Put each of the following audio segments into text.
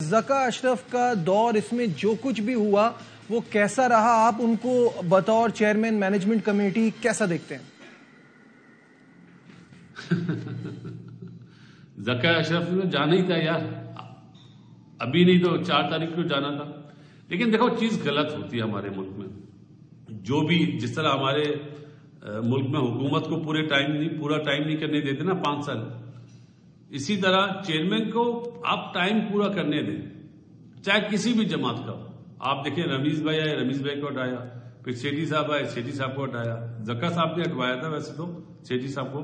ज़का अशरफ का दौर, इसमें जो कुछ भी हुआ वो कैसा रहा, आप उनको बतौर चेयरमैन मैनेजमेंट कमेटी कैसा देखते हैं? ज़का अशरफ ने जाना ही था यार, अभी नहीं तो 4 तारीख को जाना था। लेकिन देखो, चीज गलत होती है हमारे मुल्क में। जो भी जिस तरह हमारे मुल्क में हुकूमत को पूरा टाइम नहीं करने देते ना 5 साल, इसी तरह चेयरमैन को आप टाइम पूरा करने दें, चाहे किसी भी जमात का। आप देखिए, रमीज भाई आए, रमीज भाई को हटाया, फिर सेठी साहब आए, सेठी साहब को हटाया। ज़का साहब ने हटवाया था वैसे तो सेठी साहब को,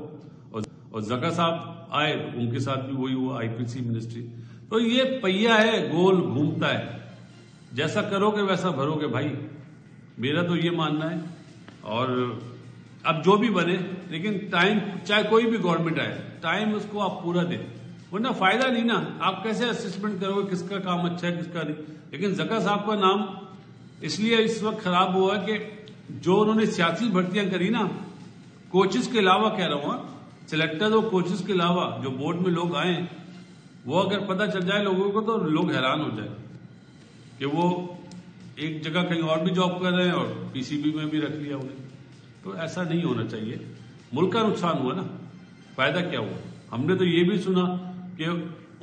और ज़का साहब आए, उनके साथ भी वही हुआ, आईपीसी मिनिस्ट्री। तो ये पहिया है, गोल घूमता है, जैसा करोगे वैसा भरोगे भाई, मेरा तो ये मानना है। और अब जो भी बने, लेकिन टाइम, चाहे कोई भी गवर्नमेंट आए, टाइम उसको आप पूरा दें, वरना फायदा नहीं ना। आप कैसे असेसमेंट करोगे किसका काम अच्छा है किसका नहीं। लेकिन ज़का साहब का नाम इसलिए इस वक्त खराब हुआ कि जो उन्होंने सियासी भर्तियां करी ना, कोचेस के अलावा कह रहा हूं, सिलेक्टर और कोचेस के अलावा जो बोर्ड में लोग आए, वो अगर पता चल जाए लोगों को तो लोग हैरान हो जाए कि वो एक जगह कहीं और भी जॉब कर रहे हैं और पीसीबी में भी रख लिया उन्हें। तो ऐसा नहीं होना चाहिए। मुल्क का नुकसान हुआ ना, फायदा क्या हुआ? हमने तो ये भी सुना कि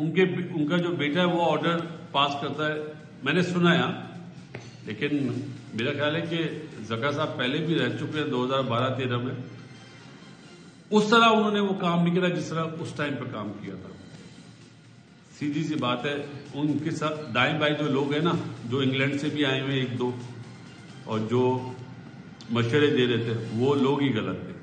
उनका जो बेटा है वो ऑर्डर पास करता है, मैंने सुना है। लेकिन मेरा ख्याल है कि ज़का साहब पहले भी रह चुके हैं 2012-13 में। उस तरह उन्होंने वो काम नहीं किया जिस तरह उस टाइम पर काम किया था। सीधी सी बात है, उनके साथ दाएं बाएं जो लोग हैं ना, जो इंग्लैंड से भी आए हुए 1-2 और जो मशवरे दे रहे थे, वो लोग ही गलत थे।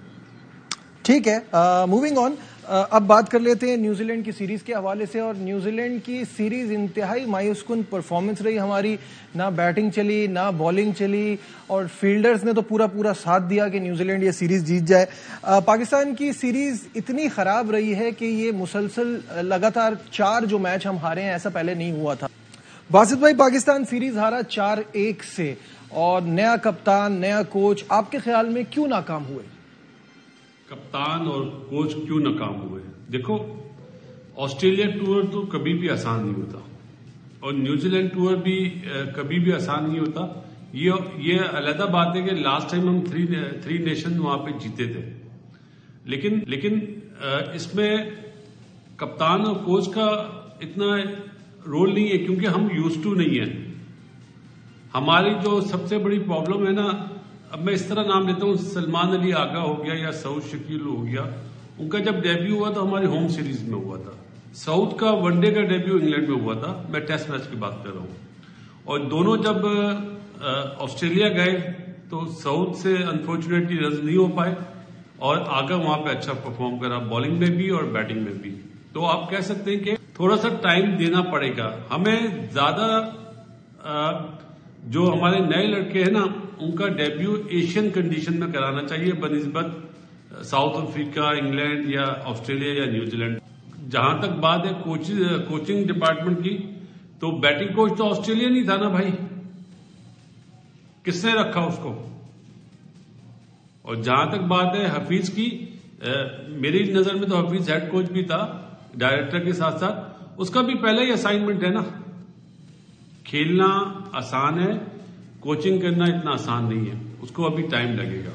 ठीक है, मूविंग ऑन। अब बात कर लेते हैं न्यूजीलैंड की सीरीज के हवाले से। और न्यूजीलैंड की सीरीज इंतहाई मायूसकुन परफॉर्मेंस रही हमारी, ना बैटिंग चली ना बॉलिंग चली, और फील्डर्स ने तो पूरा साथ दिया कि न्यूजीलैंड ये सीरीज जीत जाए। पाकिस्तान की सीरीज इतनी खराब रही है कि ये मुसलसल लगातार 4 जो मैच हम हारे हैं, ऐसा पहले नहीं हुआ था। बासित भाई, पाकिस्तान सीरीज हारा 4-1 से, और नया कप्तान नया कोच, आपके ख्याल में क्यों नाकाम हुए? कप्तान और कोच क्यों नाकाम हुए? देखो, ऑस्ट्रेलिया टूर तो कभी भी आसान नहीं होता, और न्यूजीलैंड टूर भी कभी भी आसान नहीं होता। ये अलग बात है कि लास्ट टाइम हम थ्री नेशन वहां पे जीते थे। लेकिन इसमें कप्तान और कोच का इतना रोल नहीं है, क्योंकि हम यूज्ड टू नहीं है। हमारी जो सबसे बड़ी प्रॉब्लम है ना, अब मैं इस तरह नाम लेता हूं, सलमान अली आगा हो गया या सऊद शकील हो गया, उनका जब डेब्यू हुआ तो हमारी होम सीरीज में हुआ था। सऊद का वनडे का डेब्यू इंग्लैंड में हुआ था, मैं टेस्ट मैच की बात कर रहा हूं। और दोनों जब ऑस्ट्रेलिया गए तो सऊद से अनफॉर्चुनेटली रन नहीं हो पाए, और आगा वहां पे अच्छा परफॉर्म करा, बॉलिंग में भी और बैटिंग में भी। तो आप कह सकते हैं कि थोड़ा सा टाइम देना पड़ेगा हमें। ज्यादा जो हमारे नए लड़के हैं ना, उनका डेब्यू एशियन कंडीशन में कराना चाहिए बनिस्बत साउथ अफ्रीका, इंग्लैंड या ऑस्ट्रेलिया या न्यूजीलैंड। जहां तक बात है कोचिंग डिपार्टमेंट की, तो बैटिंग कोच तो ऑस्ट्रेलिया नहीं था ना भाई, किसने रखा उसको? और जहां तक बात है हफीज की, मेरी नजर में तो हफीज हेड कोच भी था डायरेक्टर के साथ साथ, उसका भी पहला ही असाइनमेंट है ना। खेलना आसान है, कोचिंग करना इतना आसान नहीं है, उसको अभी टाइम लगेगा।